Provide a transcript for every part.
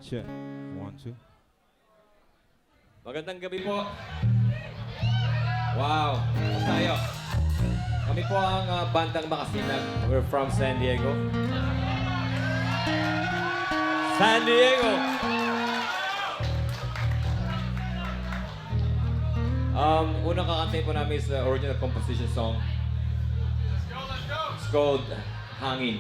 check. 1, 2. Magandang gabi po. Wow, tayo. Kami po ang Bandang Makasinag. We're from San Diego. San Diego! Unang kakantay po namin is the original composition song. It's called Hangin.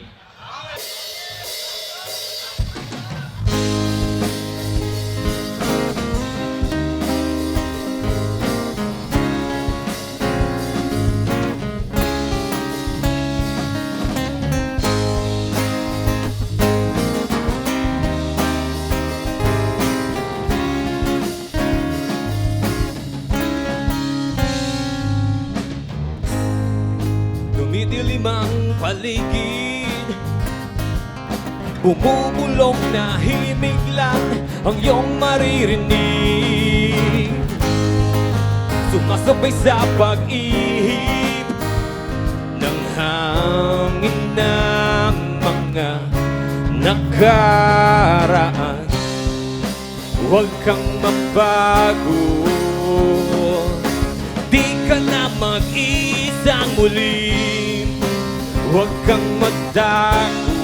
Dumidilim ang paligid, bumubulong na himig lang ang iyong maririnig. Sumasabay sa pag-ihip ng hangin ng mga nakaraan. Huwag kang magbago, di ka na mag-isang muli. Huwag kang magtago,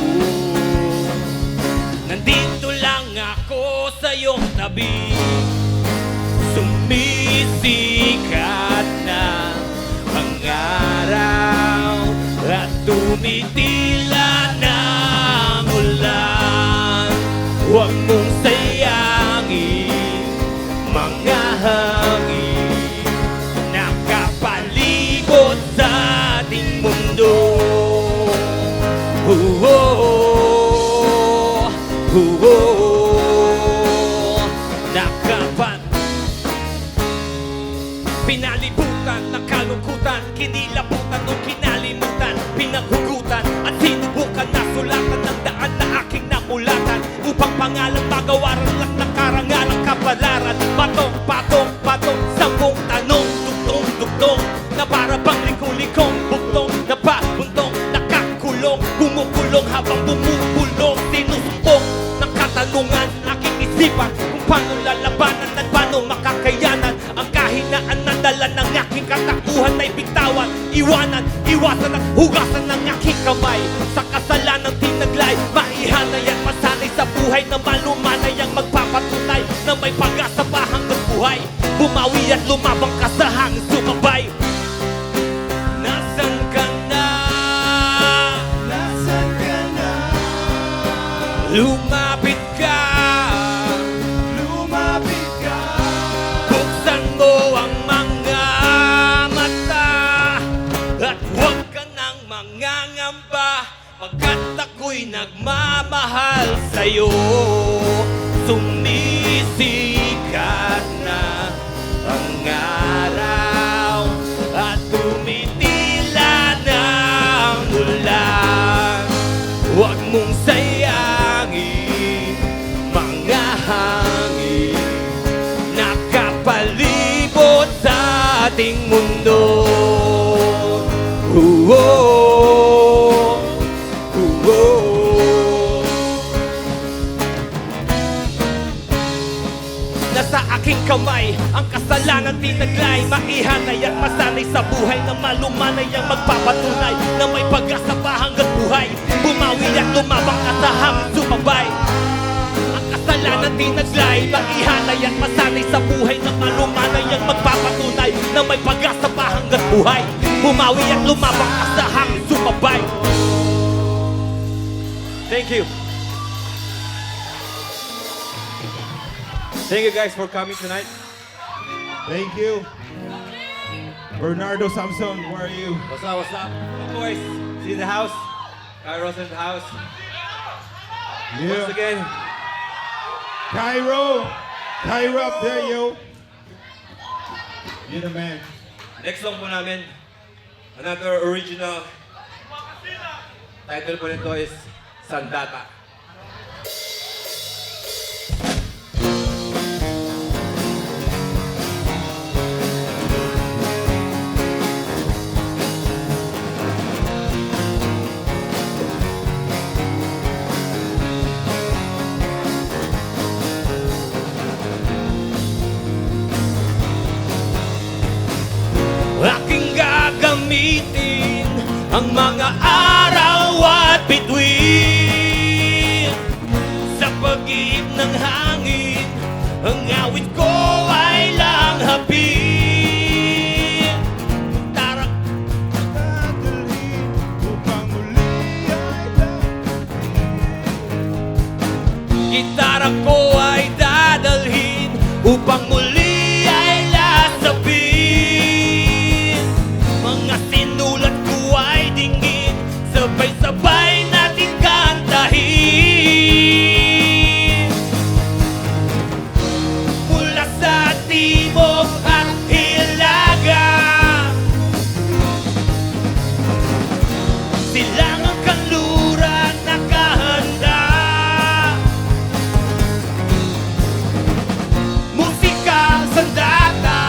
nandito lang ako sa iyong tabi. Sumisikat na ang araw at tumitila na ang ulan. Huwag mong sayangin mga hangin nakapalibot sa ating mundo. Pinalibutan ng kalungkutan, kinilabutan nung kinalimutan, pinaghugutan at sinubukan na sulatan ng daan na aking namulatan upang pangalan magawaran lang ng karangalang kapalaran. Patong, patong, patong, sampung tanong, dugtong, dugtong na para bang liko-likong bugtong na pabuntong, nakakulong, gumukulong habang bumubulong. Sinusumpong ng katanungan aking isipan kung paano lalabanan at paano makakayanan ang kahinaan na dala ng aking katakbuhan ay bitawan, iwanan, iwasan at hugasan ng aking kamay sa kasalanang tinaglay. Maihanay at masanay sa buhay na malumanay ang magpapatunay na may pag-asa pa hanggang buhay. Bumawi at lumabang ka sa hangin sumabay. Nasaan ka na? Nasaan ka na? Lumapit ka. Lumapit ka. Buksan mo ang mga mata at huwag ka nang mangangamba, pagkat ako'y nagmamahal sa'yo. Sumisikat na ang araw at tumitila na ang ulan. Huwag mong sayangin mga hangin nakapalibot sa ating mundo. Nasa aking kamay ang kasalanan tinaglay. Maihanay at masanay sa buhay na malumanay ang magpapatunay na may pag-asa pa hanggang buhay. Bumawi at lumabang ka sa hangin sumabay. Ang kasalanan tinaglay. Maihanay at masanay sa buhay na malumanay ang magpapatunay na may pag-asa pa hanggang buhay. Bumawi at lumabang ka sa hangin sumabay. Thank you. Thank you guys for coming tonight. Thank you. Bernardo Samson, where are you? What's up, what's up? Boys, see the house? Kairos in the house. Once Yeah. again, Cairo. Cairo up there, yo. You're the man. next song po namin, another original. Title po nito is Sandata. ang mga araw at bituin. Sa pag-iib ng hangin, ang awit ko ay langhapin. Tarak Dadalhin upang muli ay Gitara ko ay dadalhin upang muli ay lasapin. Mga sinulat ko ay dinggin, sabay-sabay natin kantahin. Mula sa timog at hilaga, silangang kanluran nakahanda. Musika sandata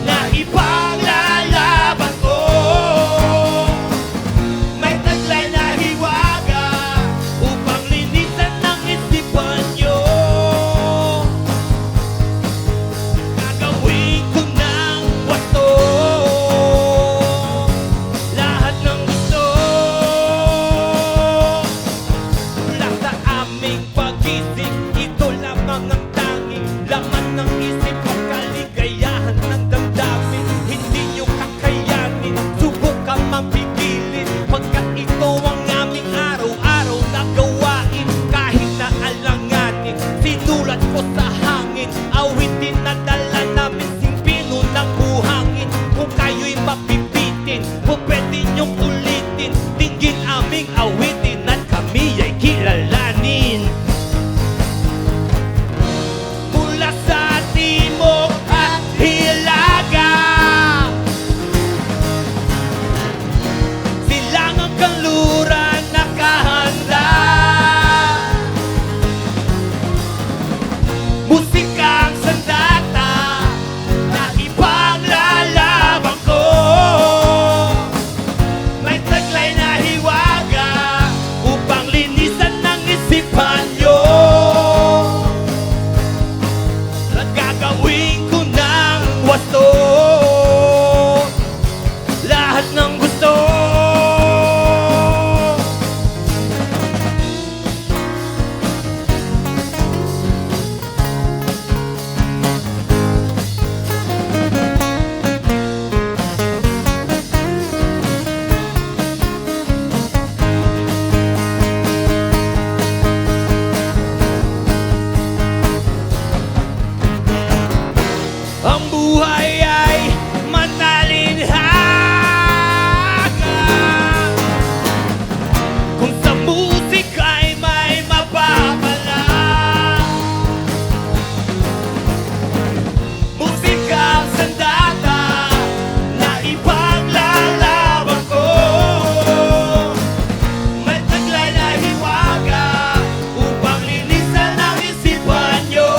na ipaglalaban ko. May taglay na hiwaga upang linisan ng isipan nyo. Gagawin ko ng wasto lahat ng gusto. Mula sa aming pag-isip, ito lamang ang tanging laman ng isip ko, kaligayahan ng damdamin. Hindi nyo kakayanin, subukan mapigilin, pagkat ito ang aming araw-araw na gawain. Kahit na alanganin, sinulat ko sa hangin, awitin na dala namin, simpino ng buhangin. Kung kayo'y mapipitin, kung pwede nyong ulitin, dinggin aming awitin at kami ay kilalanin. Mula sa timog at hilaga, silangang kanluran nakahanda. Musikang sandata na ipaglalaban ko. May taglay na hiwaga upang linisan ng isipan nyo. At gagawin ko ng wasto lahat ng gusto. Ang buhay ay matalinhaga kung sa musika ay may mapapala. Musika sandata na ipaglalaban ko. May taglay na hiwaga upang linisan ang isipan nyo.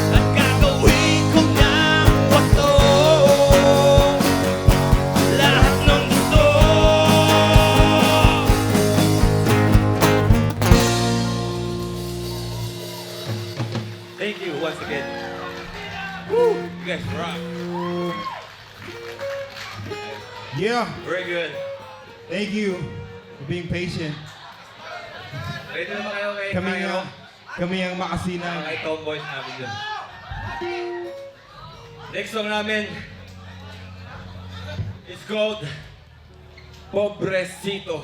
At gagawin ko ng wasto lahat ng gusto. Thank you once again. Woo! You guys rock. Yeah, Very good. thank you for being patient. Ready naman kayo kay Kami ang makasinan. kay Tomboys namin dun. Next song namin is called Pobrecito.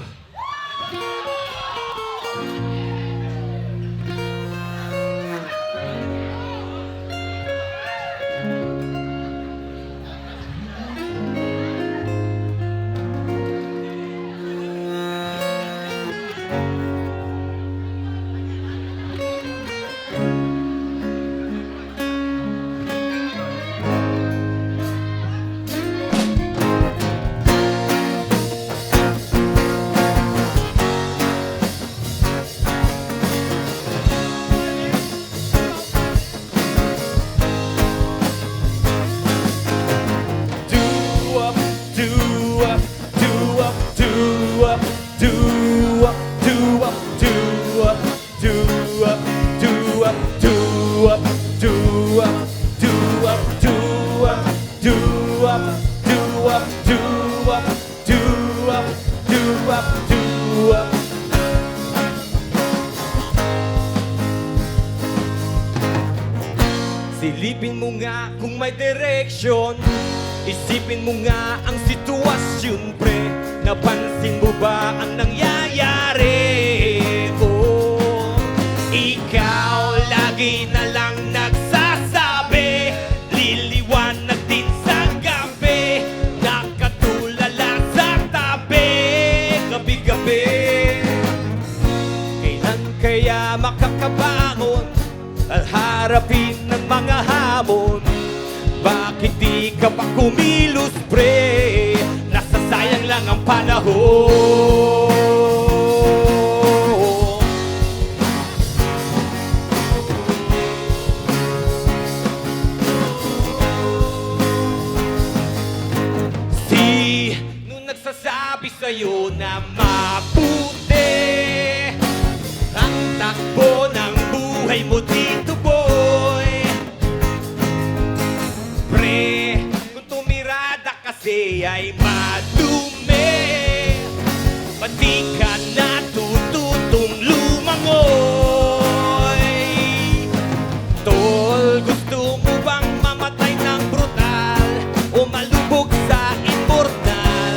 kung may direksyon. Isipin mo nga ang sitwasyon, pre. Napansin mo ba ang nangyayari? Oh, ikaw lagi na lang nagsasabi, liliwanag din sa gabi, nakatulala sa tabi, gabi-gabi. Kailan kaya makakabangon at harapin ng mga hamon? Bakit di ka pa kumilos, pre? Nasasayang lang ang panahon. Sino nagsasabi sa'yo na mabuti ang takbo ng buhay mo dito, boy? Pre, kung tumirada kasi ay madumi, pati ka natututong lumangoy. Tol, gusto mo bang mamatay ng brutal o malubog sa immortal?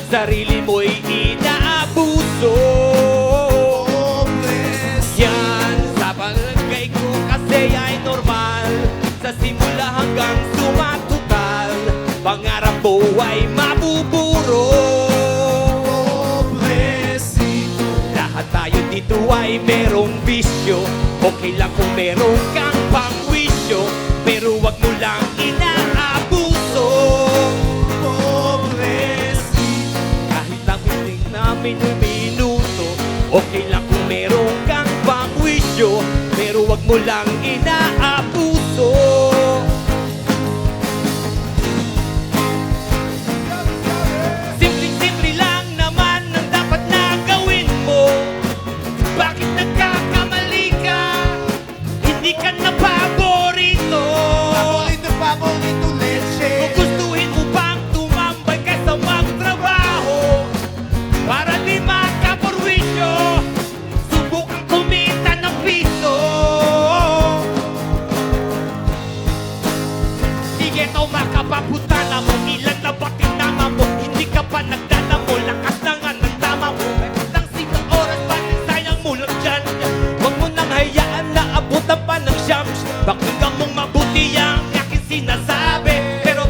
Sarili mo'y inaabuso. Yan, sa palagay ko kasi ay normal, sa simula hanggang sumatutal, pangarap mo ay mabuburo. Lahat tayo dito ay merong bisyo. Okay lang kung meron kang pangwisyo, pero wag mo lang inaabuso. Kahit ang piling namin minuto, okay lang kung meron kang pangwisyo, pero wag mo lang inaabuso. Simple-simple lang naman ang dapat na gawin mo. Bakit nagkakamali ka? Hindi ka na paborito. Kung gustuhin mo pang tumambay kaysa magtrabaho para di makaporwisyo, subukan kumita ng piso. Sige ito makapapunta na mo, ilan na ba tinama mo? Hindi ka pa nagdala mo, lakas na nga ng tama mo. Nang sinang oras pa sayang mo lang dyan. Huwag mo nang hayaan na abutan pa ng shams. Pakinggan mong mabuti ang aking sinasabi. Pero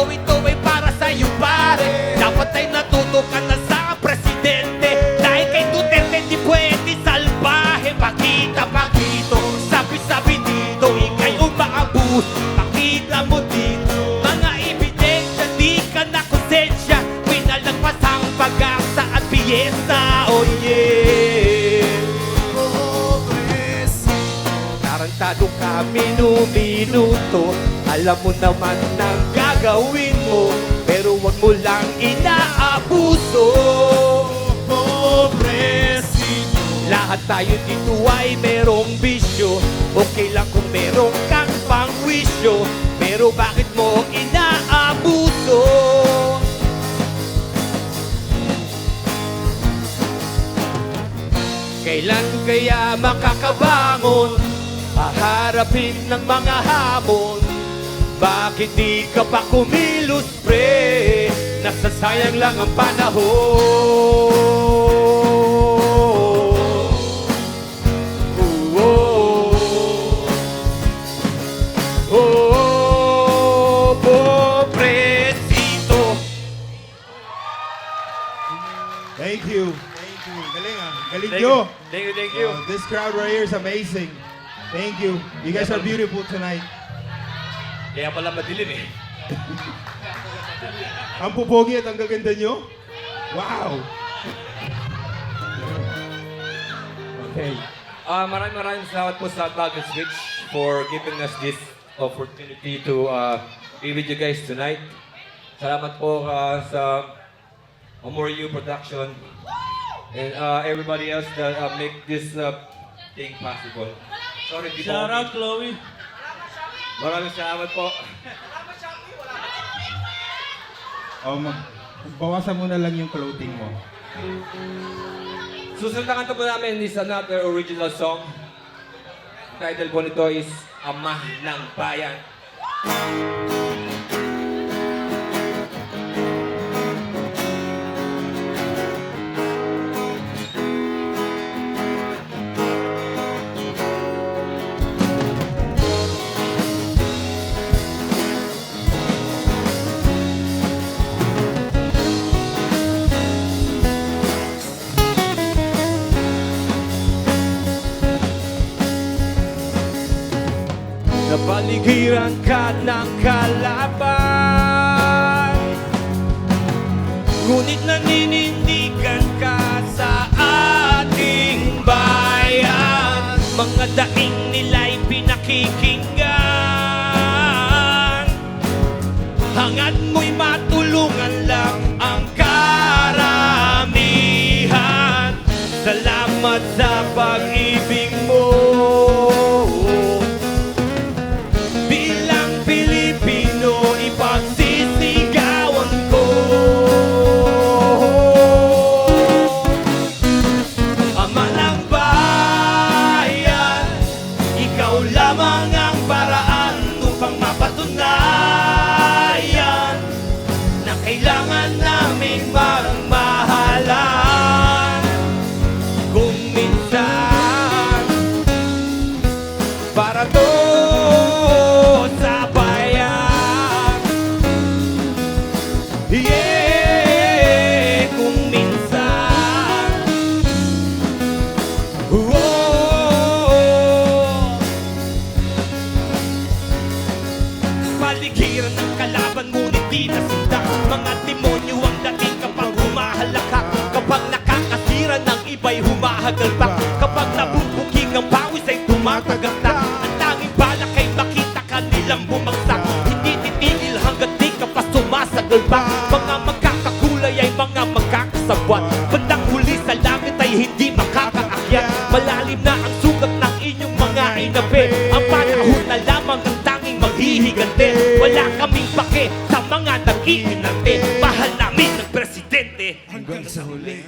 ito ay para sa'yo, pare. Dapat ay natuto ka na sa presidente. Dahil kay Duterte di pwede salbahe. Pakita sabi dito, ikay umaabus. Pakita mo dito mga ebidensya, di ka na konsensya. Pinalagpas ang pag-asa at piyesa, oh yeah. Tarantado ka minuto, alam mo naman ang gagawin mo, pero wag mo lang inaabuso. Lahat tayo dito ay merong bisyo. Okay lang kung merong kang pangwisyo, pero bakit mo inaabuso? Kailan kaya makakabangon, haharapin ng mga hamon? Bakit di ka pa kumilos, pre? Nasasayang lang ang panahon. Pobrecito. Thank you. Galing ah. Galing nyo. Thank you. This crowd right here is amazing. Thank you. You guys are beautiful tonight. Kaya pala madilim eh. Ang pupogi at ang gaganda nyo. Wow. Okay. Maraming salamat po sa Tag and Switch for giving us this opportunity to be with you guys tonight. Salamat po sa Amor You Production and everybody else that make this thing possible. Sorry, di Shout po. out, Chloe. Maraming salamat po. Bawasan mo na lang yung clothing mo. Susunod na kanta po namin is another original song. Title po nito is Ama ng Bayan. Napaligiran ka ng kalaban, ngunit naninindigan ka sa ating bayan. Mga daing nila'y pinakikinggan, hangad mo'y matulungan lang ang karamihan. Salamat sa pag-ibig mo. Bilang Pilipino, ipagsisigawan ko. Ama ng bayan, ikaw lamang ang paraan upang mapatunayan na kailangan naming magmahalan. Kung minsan, para to sa bayan. Yeah, kung minsan. Paligiran ng kalaban, ngunit di nasindak. Mga demonyo ang dating kapag humahalakak. Kapag nakakasira ng iba'y humahagalpak. Kapag nabubuging ang pawis ay tumatagaktak. Ang tanging balak ay makita ka nilang bumagsak. Hindi titigil hanggang di ka pa sumasagalpak. Mga magkakakulay ay mga magkakasabwat. Bandang huli sa langit ay hindi makakaakyat. Malalim na ang sugat ng inyong mga inape. Ang panahon na lamang ang tanging maghihigante. Wala kaming pake sa mga nag-iinante. Mahal namin ng presidente hanggang sa huli.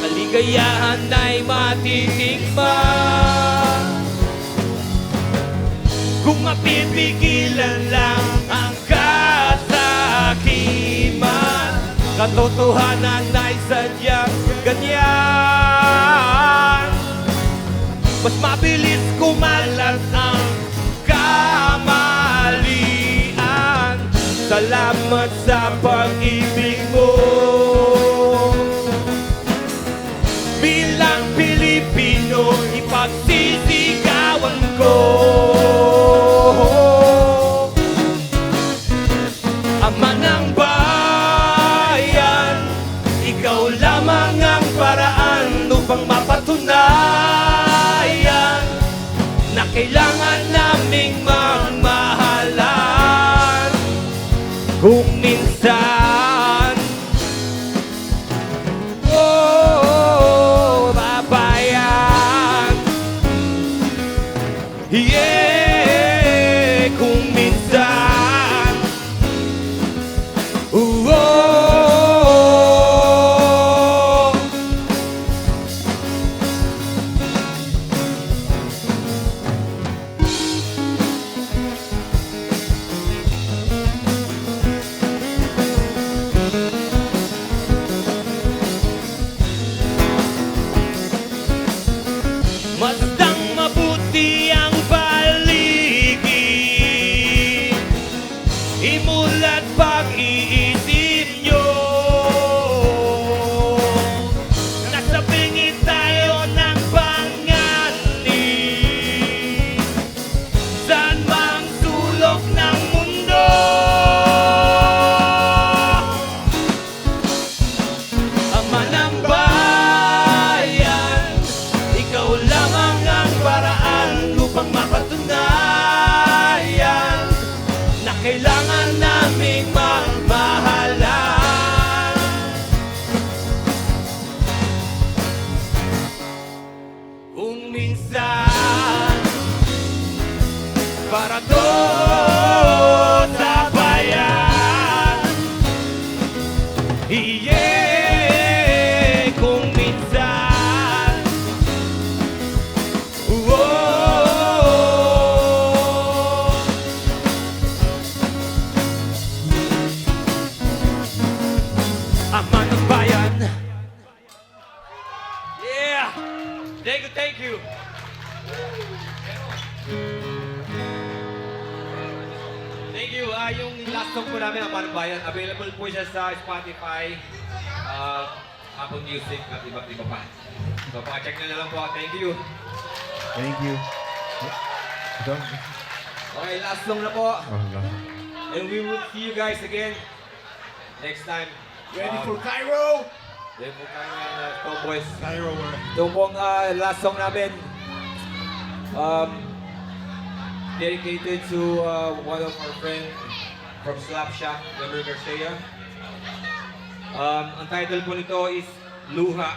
Kaligayahan ay matitikman kung mapipigilan lang ang kasakiman. Katotohanan ay sadyang ganyan. Mas mabilis kumalat ang kamalian. Salamat sa pag-ibig mo. Bilang Pilipino, ipagsisigawan ko. Ama ng bayan, ikaw lamang ang paraan upang mapatunayan na kailangan naming magmahalan. Kung minsan, oh, babayan, yeah, kung minsan, oh, Masdang mabuti ang paligid, imulat pag-iisip nyo. Nasa bingit tayo ng panganib, saan mang sulok ng mundo. Ama ng bayan, ikaw lamang ang paraan upang mapatunayan na kailangan naming magmahalan. Kung minsan, para to sa bayan. Yeah, kung minsan, oh, yung last song po namin, Aman Bayan, available po siya sa Spotify, Apple Music, at iba't iba pa. So, pa-check nyo na lang po. Thank you. Thank you. Ito? Okay, last song na po. Oh, no. And we will see you guys again next time. Ready for Cairo? Ready for Cairo and Tomboys. Cairo, where? Ito pong last song namin. Dedicated to one of our friends from Slapshot, Gabriel Garcia. Ang title po nito is Luha.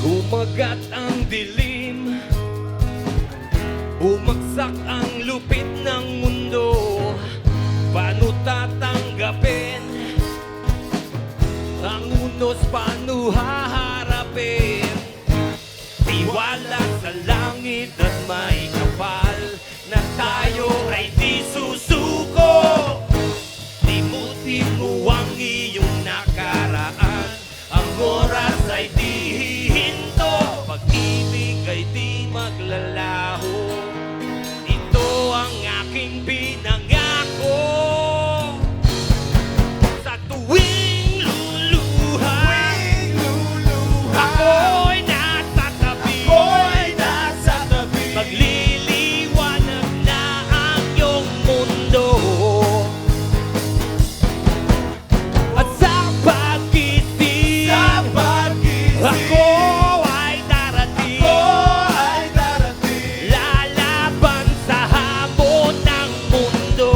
Kumagat ang dilim, bumagsak ang lupit ng mundo. Paano tatanggapin ang unos, paano haharapin? Tiwala sa langit at may kapal na tayo ay di susuko. Limutin mo ang iyong nakaraan, ang oras ay di hihinto, pag-ibig ay di maglalaho. Ito ang aking pinangako. Sa tuwing luluha, ako'y nasa tabi, magliliwanag na ang iyong mundo. At sa pag-isip, ako ay darating, lalaban sa hamon ng mundo.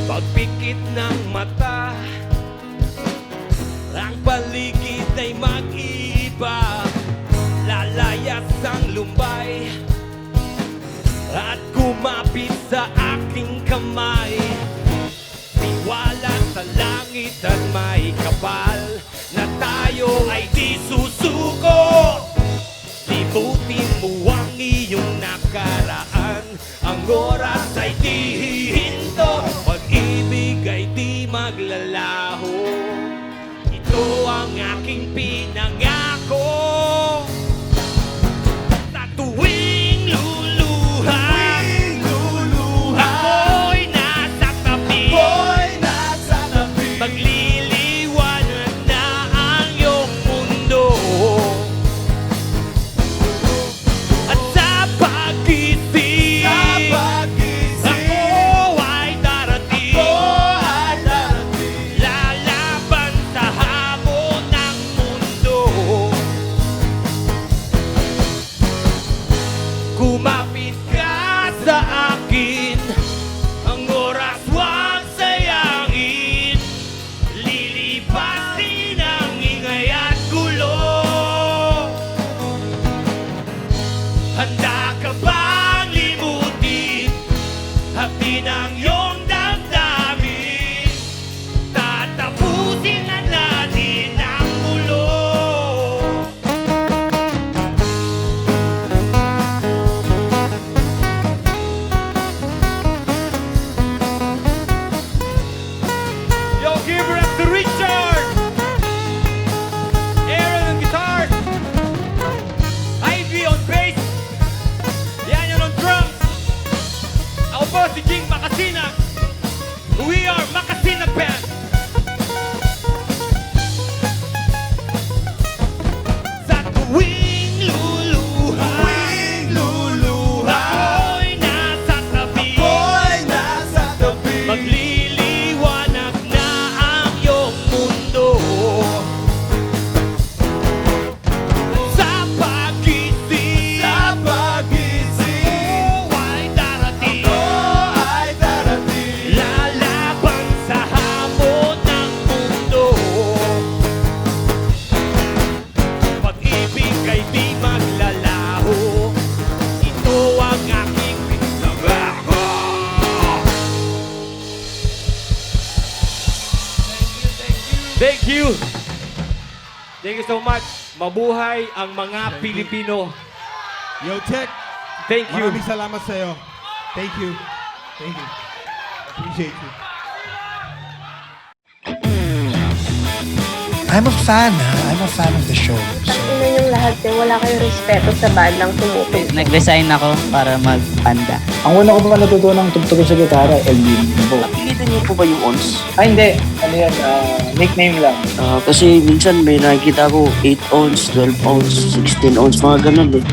Pagpikit ng mata, ang paligid ay mag-iiba. Lalayas ang lumbay at kumapit sa aking kamay. Tiwala sa langit at may kapal na tayo ay di susuko. Limutin mo ang iyong nakaraan, ang oras ay di hihinto, pag-ibig ay di maglalaho. Ito ang aking pinangako. Sa tuwing luluha, ako'y nasa tabi, magliliwanag na ang iyong mundo. At sa pag-isip, ako ay darating, lalaban sa hamon ng mundo. Kumapit ka sa akin, ang oras huwag sayangin, lilipasin ang ingay at gulo. Handa ka bang limutin hapdi ng iyong damdamin? Tatapusin na natin ang gulo. Yo, give it up to Richard! Aaron on guitar, Ivy on bass, Yan on drums. Ako po si Jing Makasina. We are Makasina Band. Sa tuwing luluha, ako'y nasa tabi, magliliwanag na ang iyong mundo. Sa pag-isip, ako ay darating, Thank you. Thank you so much. Mabuhay ang mga Pilipino. Yo, Tech, Thank you. maraming salamat sa'yo. Thank you. Thank you. Appreciate you. I'm a fan, ha? I'm a fan of the show. So, Ina yung lahat eh, wala kayong respeto sa bandang tumutugtog. Nag-resign ako para mag-panda. Ang una ko pa natutunan ng tugtugin sa gitara, El Bimbo. Pilitan niyo po ba yung ons? Ay, hindi. Ano yan? Nickname lang. Kasi minsan may nakikita ko 8 ounce, 12 ounce, 16 ounce, mga ganun eh.